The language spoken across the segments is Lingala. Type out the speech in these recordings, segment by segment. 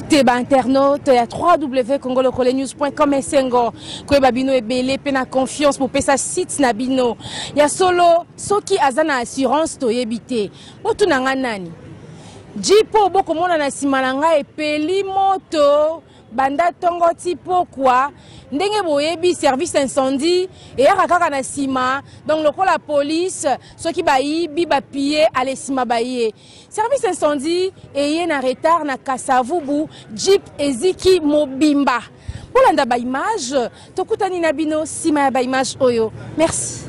te ba internaute ya www.congolokolenews.com esengo koyeba bino ebele pe na confiance pour pesa site na bino ya solo soki azana assurance to yebite motu nanga nani jipo boko mona na sima na nga epeli moto banda tongo tipo quoi ndenge boyebi service incendie et kaka na sima donc lokola police soki bayibi ba piller ale sima baye service incendie et na retard na Kasavubu jeep eziki mobimba polanda ba image tokutani na bino sima ya ba image oyo merci.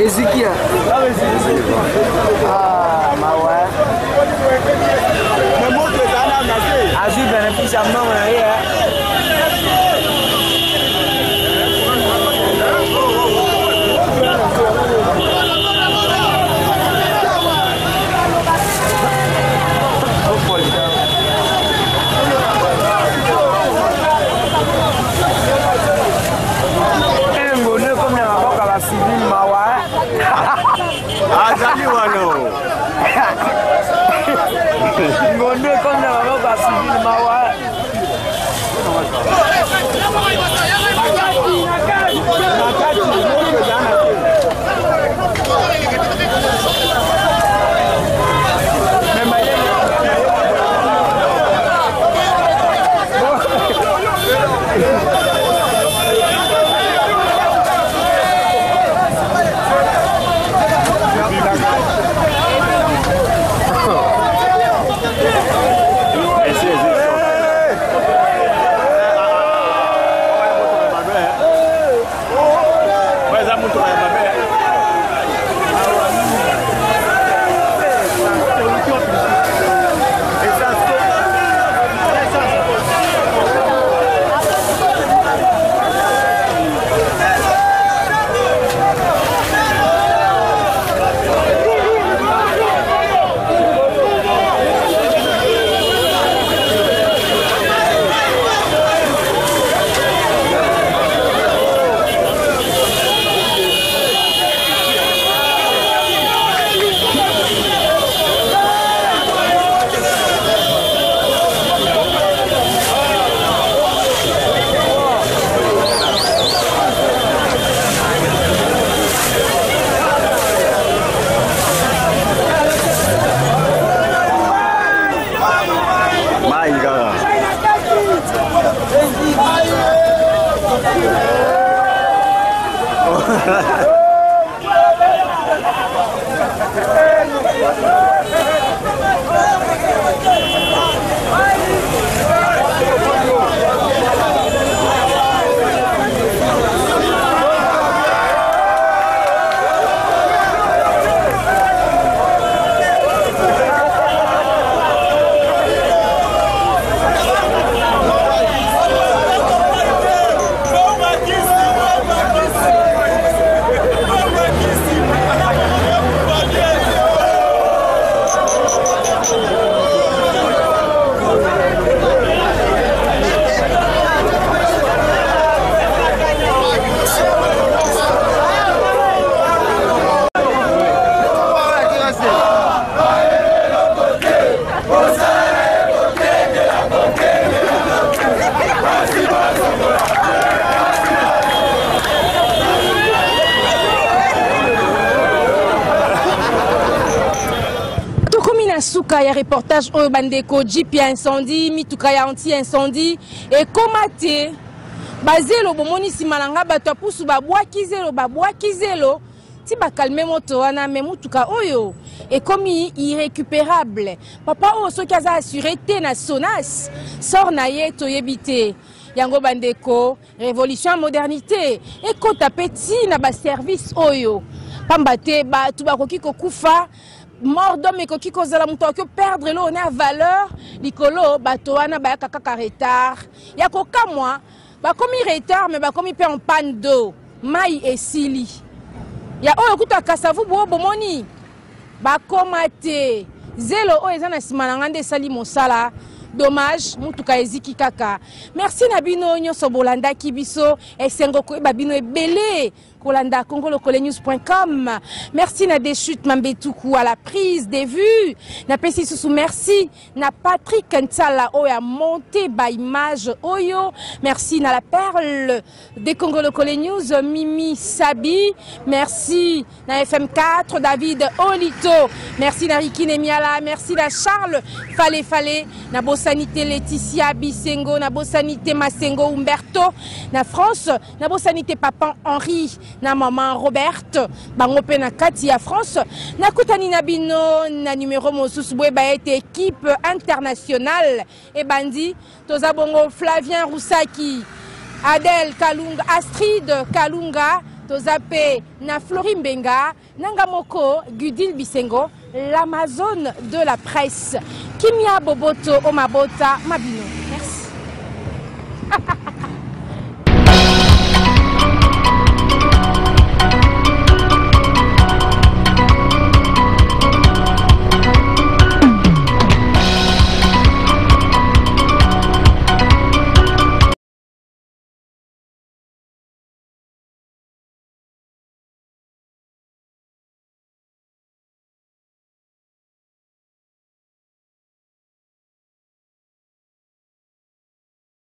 Ezekiel. Ah, ma ouais. Mais moi, je bénéficie à moi. Ngondo comme la maman va civil mawa. Souka ya reportage oyo bandeko jeep ya incendie mituka ya anti-incendie et komate bazelo bomoni simalanga bato apusu babwaki zelo ti bakalme moto wana me mutuka oyo ekomi irrécupérable papa oyo soki aza assuré te na SONAS sort na ye toyebi te yango bandeko révolution modernité ekota peti na baservice oyo pamba te bato bakoki kokufa mort d'homme ekoki kozala muto akoki perdre lo na valeur likolo bato wana bayaka kaka retard ya kokamwa bakomi retard mais bakomi pe en panne d'eau mai esili ya oyo kutaka savu bo bomoni bakoma te zelo oyo eza na nsima na nga nde esali mosala dommage mutuka eziki kaka merci na bino nyonso bolandaki biso esengo koyeba bino ebele kolanda congolocolenews.com. Merci na Deschutes Mambetuku à la prise des vues. Na pesi susu merci na Patrick Nsala oya monté by image oyo. Merci na la perle des Congolocolenews Mimi Sabi. Merci na FM4 David Olito. Merci na Riki Nemiala. Merci na Charles Fale na Bossanité Laetitia Bisengo na Bossanité Masengo Umberto na France na Bossanité Papa Henri na maman Roberte bango pe na kati ya France na kutani na bino na numéro mosusu boye ba ete équipe internationale e bandi toza bongo Flavien Roussaki Adèle Kalunga Astrid Kalunga toza pe na Florim Benga nanga moko Gudil Bisengo l'Amazone de la presse Kimia Boboto Omabota Mabino merci.